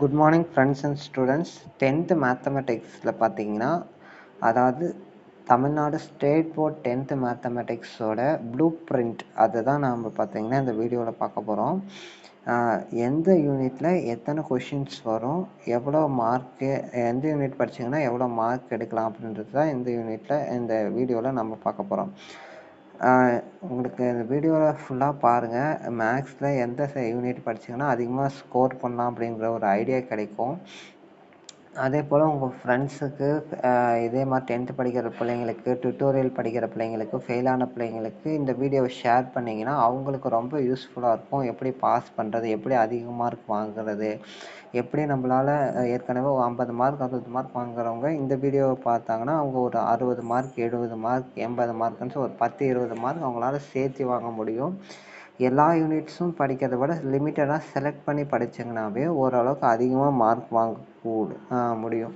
Good morning friends and students. 10th மேத்தமெட்டிக்ஸில் பார்த்தீங்கன்னா, அதாவது தமிழ்நாடு ஸ்டேட் போர்ட் 10th மேத்தமெட்டிக்ஸோட ப்ளூ பிரிண்ட் அதை தான் நாம் பார்த்தீங்கன்னா இந்த வீடியோவில் பார்க்க போகிறோம். எந்த யூனிட்டில் எத்தனை கொஷின்ஸ் வரும், எவ்வளோ மார்க்கு, எந்த யூனிட் படிச்சிங்கன்னா எவ்வளோ மார்க் எடுக்கலாம் அப்படின்றது தான் இந்த யூனிட்டில் இந்த வீடியோவில் நம்ம பார்க்க போகிறோம். உங்களுக்கு இந்த வீடியோவில் ஃபுல்லாக பாருங்கள். மேக்ஸில் எந்த யூனிட் படிச்சிங்கன்னா அதிகமாக ஸ்கோர் பண்ணலாம் அப்படிங்கிற ஒரு ஐடியா கிடைக்கும். அதே போல் உங்கள் ஃப்ரெண்ட்ஸுக்கு இதே மாதிரி 10th படிக்கிற பிள்ளைங்களுக்கு, டுட்டோரியல் படிக்கிற பிள்ளைங்களுக்கு, ஃபெயிலான பிள்ளைங்களுக்கு இந்த வீடியோவை ஷேர் பண்ணிங்கன்னா அவங்களுக்கு ரொம்ப யூஸ்ஃபுல்லாக இருக்கும். எப்படி பாஸ் பண்ணுறது, எப்படி அதிக மார்க் வாங்குறது, எப்படி நம்மளால் ஏற்கனவே 50 மார்க் 60 மார்க் வாங்குறவங்க இந்த வீடியோவை பார்த்தாங்கன்னா அவங்க ஒரு 60 மார்க் 70 மார்க் 80 மார்க்குன்னு ஒரு 10-20 மார்க் அவங்களால சேர்த்து வாங்க முடியும். எல்லா யூனிட்ஸும் படிக்கிறத விட லிமிட்டடாக செலக்ட் பண்ணி படிச்சிங்கனாவே ஓரளவுக்கு அதிகமாக மார்க் வாங்க முடியும்.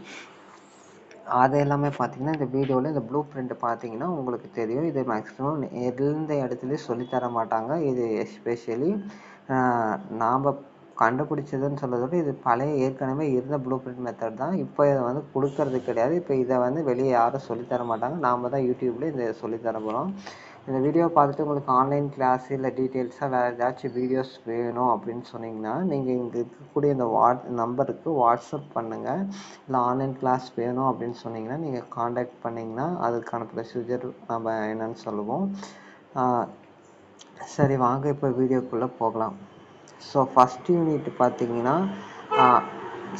அது எல்லாமே பார்த்தீங்கன்னா இந்த வீடியோவில் இந்த ப்ளூ பிரிண்ட் பார்த்தீங்கன்னா உங்களுக்கு தெரியும். இது மேக்ஸிமம் எந்த இடத்துலையும் சொல்லித்தர மாட்டாங்க. இது எஸ்பெஷலி நாம் கண்டுபிடிச்சதுன்னு சொல்கிறத விட இது பழைய ஏற்கனவே இருந்த ப்ளூ பிரிண்ட் மெத்தட் தான். இப்போ இதை வந்து கொடுக்கறது கிடையாது. இப்போ இதை வந்து வெளியே யாரும் சொல்லித்தர மாட்டாங்க. நாம் தான் யூடியூப்ல இதை சொல்லித்தர போகிறோம். இந்த வீடியோ பார்த்துட்டு உங்களுக்கு ஆன்லைன் கிளாஸ் இல்லை டீட்டெயில்ஸாக வேறு ஏதாச்சும் வீடியோஸ் வேணும் அப்படின்னு சொன்னீங்கன்னா நீங்கள் இங்கே இருக்கக்கூடிய இந்த நம்பருக்கு வாட்ஸ்அப் பண்ணுங்கள். இல்லை ஆன்லைன் கிளாஸ் வேணும் அப்படின்னு சொன்னீங்கன்னா நீங்கள் காண்டாக்ட் பண்ணிங்கன்னா அதுக்கான ப்ரொசீஜர் நம்ம என்னன்னு சொல்லுவோம். சரி, வாங்க இப்போ வீடியோக்குள்ளே போகலாம். ஸோ ஃபஸ்ட் யூனிட் பார்த்தீங்கன்னா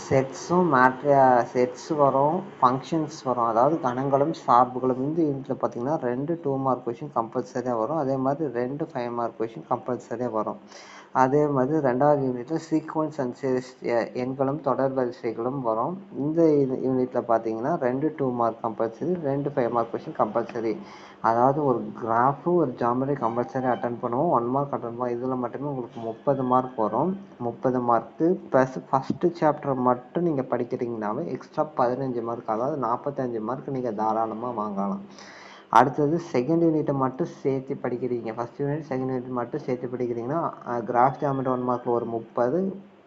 செட்ஸ் வரும், ஃபங்க்ஷன்ஸ் வரும், அதாவது கணங்களும் சார்புகளும். இந்த யூனிட்டில் பார்த்தீங்கன்னா 2 2 மார்க் கொஷின் கம்பல்சரியாக வரும். அதே மாதிரி 2 5 மார்க் கொஷின் கம்பல்சரியாக வரும். அதே மாதிரி 2வது யூனிட்டில் சீக்வன்ஸ் அண்ட் சீரிஸ் எண்களும் தொடர் வரிசைகளும் வரும். இந்த யூனிட்டில் பார்த்தீங்கன்னா 2 2 mark compulsory, 2 5 mark question compulsory. அதாவது ஒரு கிராஃபு ஒரு ஜாமெட்ரி கம்பல்சரி அட்டன் பண்ணுவோம். 1 மார்க் அட்டன் பண்ணுவோம். இதில் மட்டுமே உங்களுக்கு 30 மார்க் வரும். 30 மார்க்கு ப்ளஸ் ஃபஸ்ட்டு சாப்டர் மட்டும் நீங்கள் படிக்கிறீங்கனாவே எக்ஸ்ட்ரா 15 மார்க், அதாவது 45 மார்க் நீங்கள் தாராளமாக வாங்கலாம். அடுத்தது செகண்ட் யூனிட்டை மட்டும் சேர்த்து படிக்கிறீங்க. ஃபஸ்ட் யூனிட் செகண்ட் யூனிட் மட்டும் சேர்த்து படிக்கிறீங்கன்னா கிராஃப் ஜாமெட்ரி 1 மார்க்கில் ஒரு 30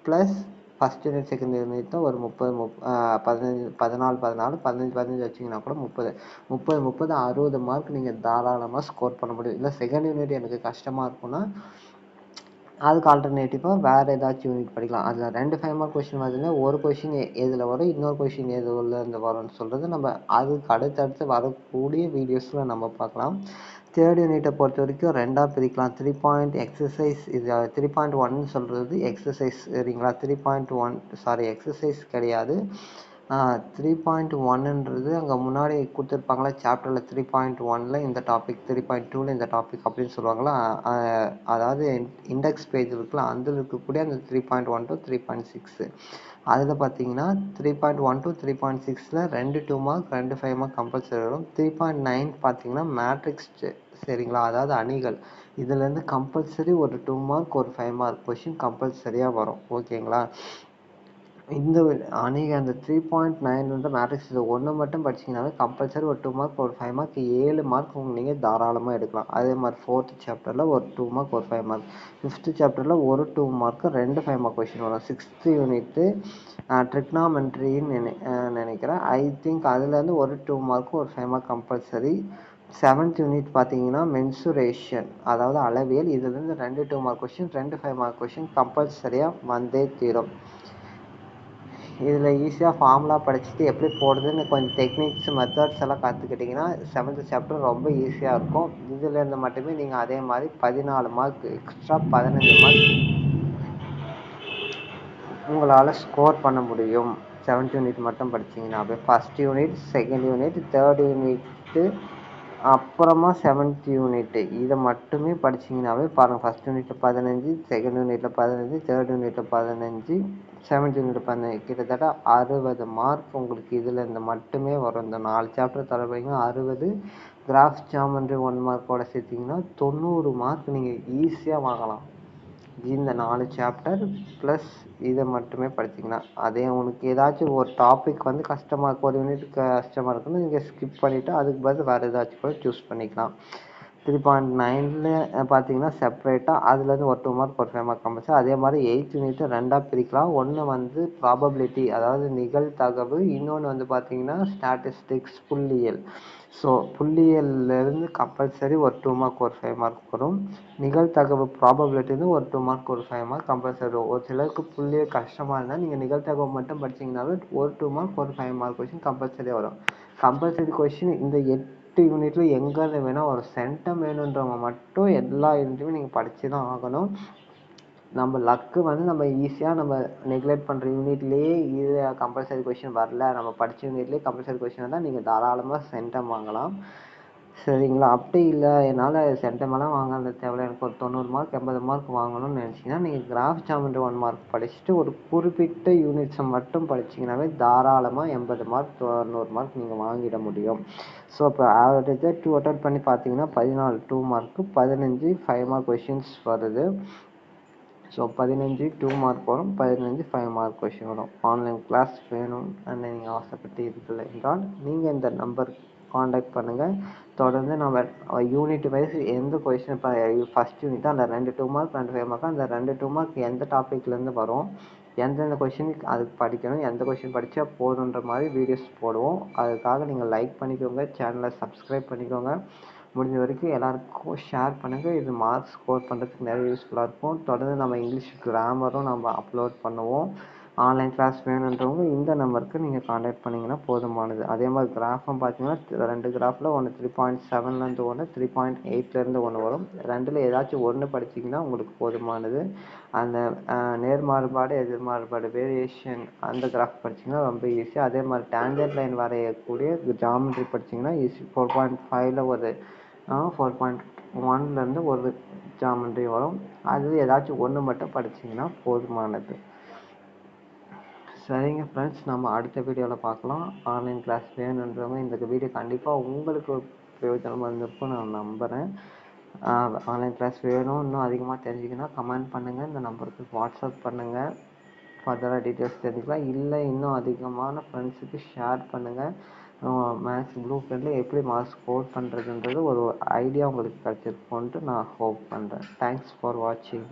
ப்ளஸ் ஃபஸ்ட் யூனிட் செகண்ட் யூனிட்டில் ஒரு 30 15 14 14 15 15 வச்சிங்கன்னா கூட 30 60 மார்க் நீங்கள் தாராளமாக ஸ்கோர் பண்ண முடியும். இல்லை செகண்ட் யூனிட் எனக்கு கஷ்டமாக இருக்குன்னா அதுக்கு ஆல்டர்னேட்டிவாக வேறு ஏதாச்சும் யூனிட் படிக்கலாம். அதில் 2 5 மார்க் கொஷின் வருதுன்னா ஒரு கொஷின் எதில் வரும், இன்னொரு கொஷின் எதுலேருந்து வரும்னு சொல்கிறது நம்ம அதுக்கு அடுத்தடுத்து வரக்கூடிய வீடியோஸில் நம்ம பார்க்கலாம். தேர்ட் யூனிட்டை பொறுத்த வரைக்கும் 2ஆக பிரிக்கலாம். 3 பாயிண்ட் எக்ஸசைஸ், இது 3.1 சொல்கிறது எக்ஸசைஸ், சரிங்களா? 3.1 எக்ஸசைஸ் கிடையாது. 3.1ன்றது அங்கே முன்னாடி கொடுத்துருப்பாங்களா சாப்டரில் 3.1ல் இந்த டாபிக், 3.2ல் இந்த டாபிக் அப்படின்னு சொல்லுவாங்களா. அதாவது இண்டெக்ஸ் பேஜ் இருக்குல்ல, அதில் இருக்கக்கூடிய அந்த 3.1 to 3.6 அதில் பார்த்தீங்கன்னா 3.1 to 3.6ல் 2 2 மார்க் 2 5 மார்க் கம்பல்சரி வரும். 3.9 பார்த்தீங்கன்னா மேட்ரிக்ஸ், சரிங்களா, அதாவது அணிகள். இதுலேருந்து கம்பல்சரி ஒரு 2 மார்க் ஒரு 5 மார்க் கொஷின் கம்பல்சரியாக வரும். ஓகேங்களா? இந்த அன்றைக்கி அந்த 3.9 வந்து மேட்ரிக்ஸ் இது ஒன்று மட்டும் படிச்சிங்கனாவே கம்பல்சரி ஒரு 2 மார்க் ஒரு 5 மார்க் 7 மார்க் நீங்கள் தாராளமாக எடுக்கலாம். அதே மாதிரி 4th சாப்டரில் ஒரு 2 மார்க் ஒரு 5 மார்க், 5th சாப்டரில் ஒரு 2 மார்க் 2 5 மார்க் கொஷின் வரும். 6th யூனிட்டு ட்ரிக்னாமெட்ரின்னு நினைக்கிறேன். ஐ திங்க் அதுலேருந்து ஒரு 2 மார்க் ஒரு 5 மார்க் கம்பல்சரி. 7th யூனிட் பார்த்தீங்கன்னா மென்சுரேஷன், அதாவது அளவியல். இதுலேருந்து 2 2 மார்க் கொஷின் 2 5 மார்க் கொஷின் கம்பல்சரியாக வந்தே தீரும். இதில் ஈஸியாக ஃபார்முலா படிச்சுட்டு எப்படி போடுறதுன்னு கொஞ்சம் டெக்னிக்ஸ் மெத்தட்ஸ் எல்லாம் கற்றுக்கிட்டிங்கன்னா 7th சாப்டர் ரொம்ப யூஸியாக இருக்கும். இதிலேருந்து மட்டுமே நீங்கள் அதே மாதிரி 14 மார்க் எக்ஸ்ட்ரா 15 மார்க் உங்களால் ஸ்கோர் பண்ண முடியும். 7th யூனிட் மட்டும் படிச்சிங்கன்னாவே first unit second unit third unit அப்புறமா 7th யூனிட்டு இதை மட்டுமே படிச்சிங்கனாவே பாருங்கள். ஃபஸ்ட் யூனிட்டில் 15, செகண்ட் யூனிட்டில் 15, தேர்ட் யூனிட்டில் 15, 7th யூனிட் 15, கிட்டத்தட்ட 60 மார்க் உங்களுக்கு இதில் இந்த மட்டுமே வரும். இந்த 4 சாப்டர் தலைப்பீங்கன்னா 60, கிராஃப் ஜாமெட்ரி 1 மார்க்கோட சேர்த்திங்கன்னா 90 மார்க் நீங்கள் ஈஸியாக வாங்கலாம். இந்த 4 சாப்டர் ப்ளஸ் இதை மட்டுமே படிச்சிங்கன்னா. அதே உங்களுக்கு ஏதாச்சும் ஒரு டாபிக் வந்து கஷ்டமாக இருக்கும், ஒரு யூனிட் கஷ்டமாக இருக்குன்னு நீங்கள் ஸ்கிப் பண்ணிவிட்டு அதுக்கு பதில் வேறு ஏதாச்சும் கூட சூஸ் பண்ணிக்கலாம். 3.9ல பார்த்தீங்கன்னா செப்பரேட்டாக அதுலேருந்து ஒரு 2 மார்க் ஒரு 5 மார்க் கம்பல்சரி. அதே மாதிரி 8th யூனிட்டு 2ஆக பிரிக்கலாம். ஒன்று வந்து ப்ராபபிலிட்டி அதாவது நிகழ்தகவு, இன்னொன்று வந்து பார்த்தீங்கன்னா ஸ்டாட்டிஸ்டிக்ஸ் புள்ளியியல். ஸோ புள்ளியியல்லேருந்து கம்பல்சரி ஒரு 2 மார்க் ஒரு 5 மார்க் வரும். நிகழ்தகவு ப்ராபபிலிட்டிலேருந்து ஒரு 2 மார்க் ஒரு 5 மார்க் கம்பல்சரி வரும். ஒரு சிலருக்கு புள்ளியியல் கஷ்டமாக இருந்தால் நீங்கள் நிகழ்தகவு மட்டும் படிச்சிங்கனாவே ஒரு 2 மார்க் ஒரு 5 மார்க் கொஷின் கம்பல்சரியாக வரும். கம்பல்சரி கொஷின் இந்த 8 யூனிட்ல எங்கேருந்து வேணால் ஒரு சென்டம் வேணுன்றவங்க மட்டும் எல்லா யூனிட்லையுமே நீங்கள் படித்து தான் ஆகணும். நம்ம லக்கு வந்து நம்ம ஈஸியாக நம்ம நெக்லெக்ட் பண்ணுற யூனிட்லேயே இது கம்பல்சரி கொஷின் வரல, நம்ம படித்த யூனிட்லேயே கம்பல்சரி கொஷின் வந்தால் நீங்கள் தாராளமாக சென்டம் வாங்கலாம். சரிங்களா? அப்படி இல்லை என்னால் சென்டமெல்லாம் வாங்க தேவையில்ல, எனக்கு ஒரு 90 மார்க் 80 மார்க் வாங்கணும்னு நினச்சிங்கன்னா நீங்கள் கிராஃப் ஜாமெண்ட்ரி 1 மார்க் படிச்சுட்டு ஒரு குறிப்பிட்ட யூனிட்ஸை மட்டும் படிச்சிங்கனாவே தாராளமாக 80 மார்க் 90 மார்க் நீங்கள் வாங்கிட முடியும். ஸோ இப்போ ஆவரேஜாக டோட்டல் பண்ணி பார்த்தீங்கன்னா 14 2 மார்க்கு 15 5 மார்க் கொஷின்ஸ் வருது. ஸோ 15 2 மார்க் வரும், 15 5 மார்க் கொஷின் வரும். ஆன்லைன் கிளாஸ் வேணும் நீங்கள் ஆசைப்பட்டு இருக்குல்ல என்றால் நீங்கள் இந்த நம்பருக்கு காண்டாக்ட் பண்ணுங்கள். தொடர்ந்து நம்ம யூனிட் வைஸ் எந்த கொஷின் இப்போ ஃபஸ்ட் யூனிட்டாக அந்த 2 2 மார்க் 2 5 மார்க் அந்த 2 2 மார்க் எந்த டாப்பிக்லேருந்து வரும், எந்தெந்த கொஷினுக்கு அதுக்கு படிக்கணும், எந்த கொஷின் படித்தா போதுன்ற மாதிரி வீடியோஸ் போடுவோம். அதுக்காக நீங்கள் லைக் பண்ணிக்கோங்க, சேனலை சப்ஸ்கிரைப் பண்ணிக்கோங்க, முடிஞ்ச வரைக்கும் எல்லாருக்கும் ஷேர் பண்ணுங்கள். இது மார்க் ஸ்கோர் பண்ணுறதுக்கு நிறைய யூஸ்ஃபுல்லாக இருக்கும். தொடர்ந்து நம்ம இங்கிலீஷ் கிராமரும் நம்ம அப்லோட் பண்ணுவோம். ஆன்லைன் கிளாஸ் வேணுன்றவங்க இந்த நம்பருக்கு நீங்கள் காண்டாக்ட் பண்ணிங்கன்னா போதுமானது. அதே மாதிரி கிராஃபும் பார்த்தீங்கன்னா 2 கிராஃபில் ஒன்று 3.7லேருந்து ஒன்று 3.8லேருந்து ஒன்று வரும். ரெண்டில் ஏதாச்சும் ஒன்று படிச்சிங்கன்னா உங்களுக்கு போதுமானது. அந்த நேர்மாறுபாடு எதிர்மாறுபாடு வேரியேஷன் அந்த கிராஃப் படிச்சிங்கன்னா ரொம்ப ஈஸி. அதே மாதிரி டேஞ்சன்ட் லைன் வரையக்கூடிய ஜாமெட்ரி படிச்சிங்கன்னா ஈஸி. 4.5ல் ஒரு 4.1லேருந்து ஒரு ஜாமெட்ரி வரும். அது ஏதாச்சும் ஒன்று மட்டும் படிச்சிங்கன்னா போதுமானது. சரிங்க ஃப்ரெண்ட்ஸ், நம்ம அடுத்த வீடியோவில் பார்க்கலாம். ஆன்லைன் கிளாஸ் வேணுன்றவங்க இந்த வீடியோ கண்டிப்பாக உங்களுக்கு பிரயோஜனமாக இருந்திருக்கும் நான் நம்புகிறேன். ஆன்லைன் கிளாஸ் வேணும் இன்னும் அதிகமாக தெரிஞ்சுக்கணும் கமெண்ட் பண்ணுங்கள், இந்த நம்பருக்கு வாட்ஸ்அப் பண்ணுங்கள், ஃபர்தராக டீட்டெயில்ஸ் தெரிஞ்சுக்கலாம். இல்லை இன்னும் அதிகமான ஃப்ரெண்ட்ஸுக்கு ஷேர் பண்ணுங்கள். மேக்ஸ் ப்ளூ பிரிண்டில் எப்படி மார்க் ஸ்கோர் பண்ணுறதுன்றது ஒரு ஐடியா உங்களுக்கு கிடச்சிருக்குன்ட்டு நான் ஹோப் பண்ணுறேன். தேங்க்ஸ் ஃபார் வாட்சிங்.